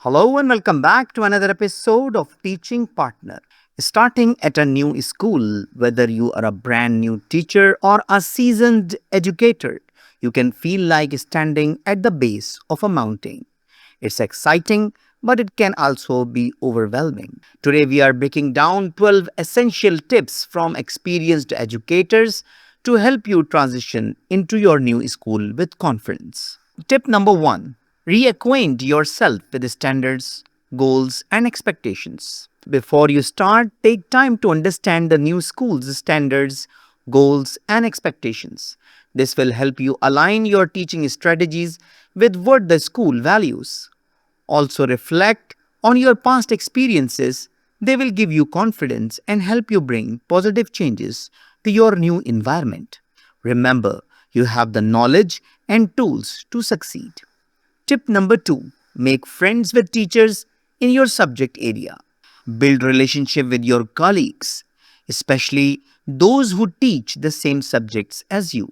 Hello and welcome back to another episode of Teaching Partner. Starting at a new school, whether you are a brand new teacher or a seasoned educator, you can feel like standing at the base of a mountain. It's exciting, but it can also be overwhelming. Today, we are breaking down 12 essential tips from experienced educators to help you transition into your new school with confidence. Tip number one, reacquaint yourself with the standards, goals, and expectations. Before you start, take time to understand the new school's standards, goals, and expectations. This will help you align your teaching strategies with what the school values. Also, reflect on your past experiences. They will give you confidence and help you bring positive changes to your new environment. Remember, you have the knowledge and tools to succeed. Tip number two, make friends with teachers in your subject area. Build relationship with your colleagues, especially those who teach the same subjects as you.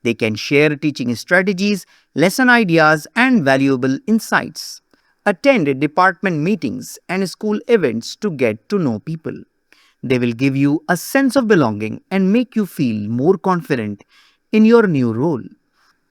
They can share teaching strategies, lesson ideas, and valuable insights. Attend department meetings and school events to get to know people. They will give you a sense of belonging and make you feel more confident in your new role.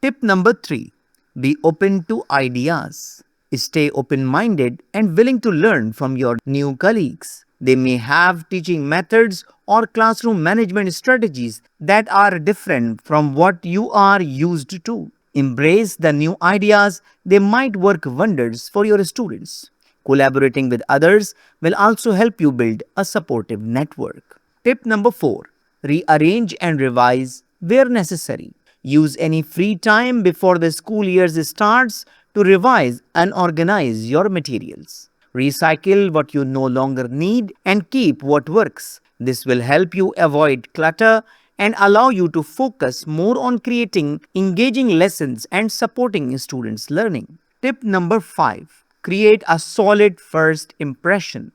Tip number three, be open to ideas. Stay open minded and willing to learn from your new colleagues. They may have teaching methods or classroom management strategies that are different from what you are used to. Embrace the new ideas, they might work wonders for your students. Collaborating with others will also help you build a supportive network. Tip number four, rearrange and revise where necessary. Use any free time before the school year starts to revise and organize your materials. Recycle what you no longer need and keep what works. This will help you avoid clutter and allow you to focus more on creating engaging lessons and supporting students' learning. Tip number five, create a solid first impression.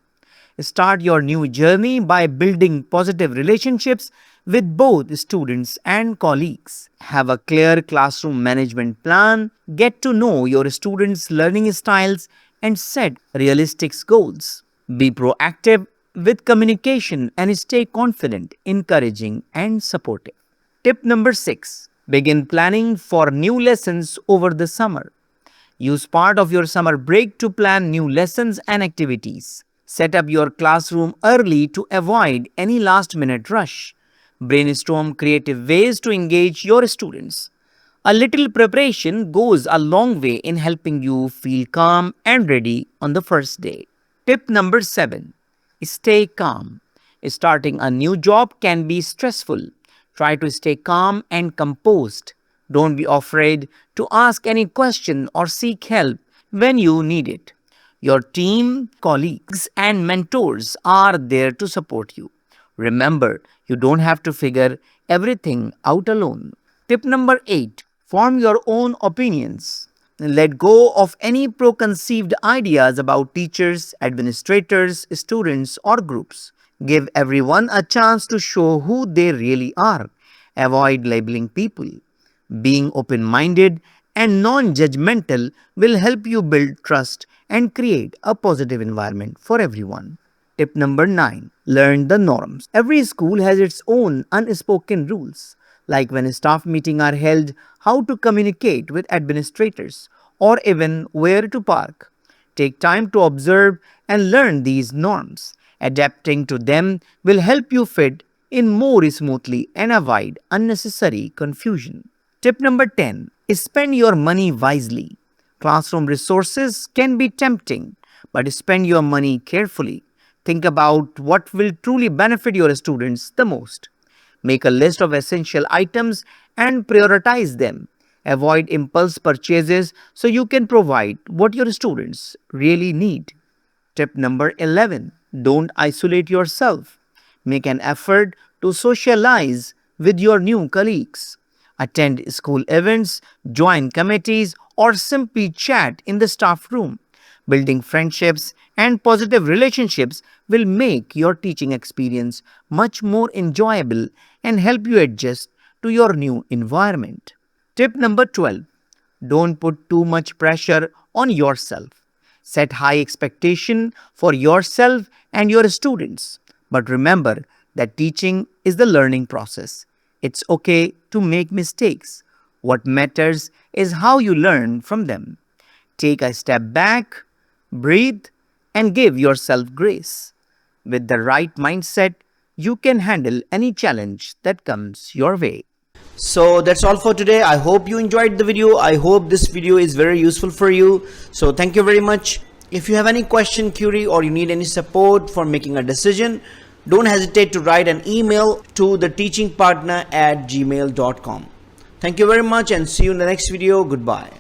Start your new journey by building positive relationships with both students and colleagues. Have a clear classroom management plan, get to know your students' learning styles, and set realistic goals. Be proactive with communication and stay confident, encouraging, and supportive. Tip number six, begin planning for new lessons over the summer. Use part of your summer break to plan new lessons and activities. Set up your classroom early to avoid any last minute rush. Brainstorm creative ways to engage your students. A little preparation goes a long way in helping you feel calm and ready on the first day. Tip number seven, stay calm. Starting a new job can be stressful. Try to stay calm and composed. Don't be afraid to ask any question or seek help when you need it. Your team, colleagues, and mentors are there to support you. Remember, you don't have to figure everything out alone. Tip number eight, form your own opinions. Let go of any preconceived ideas about teachers, administrators, students, or groups. Give everyone a chance to show who they really are. Avoid labeling people. Being open minded and non judgmental will help you build trust and create a positive environment for everyone. Tip number 9, learn the norms. Every school has its own unspoken rules, like when staff meetings are held, how to communicate with administrators, or even where to park. Take time to observe and learn these norms. Adapting to them will help you fit in more smoothly and avoid unnecessary confusion. Tip number 10, spend your money wisely. Classroom resources can be tempting, but spend your money carefully. Think about what will truly benefit your students the most. Make a list of essential items and prioritize them. Avoid impulse purchases so you can provide what your students really need. Tip number 11, don't isolate yourself. Make an effort to socialize with your new colleagues. Attend school events, join committees, or simply chat in the staff room. Building friendships and positive relationships will make your teaching experience much more enjoyable and help you adjust to your new environment. Tip number 12, don't put too much pressure on yourself. Set high expectation for yourself and your students. But remember that teaching is the learning process. It's okay to make mistakes. What matters is how you learn from them. Take a step back, breathe, and give yourself grace. With the right mindset, you can handle any challenge that comes your way. So that's all for today. I hope you enjoyed the video. I hope this video is very useful for you. So thank you very much. If you have any question, query, or you need any support for making a decision, don't hesitate to write an email to theteachingpartner@gmail.com. Thank you very much and see you in the next video. Goodbye.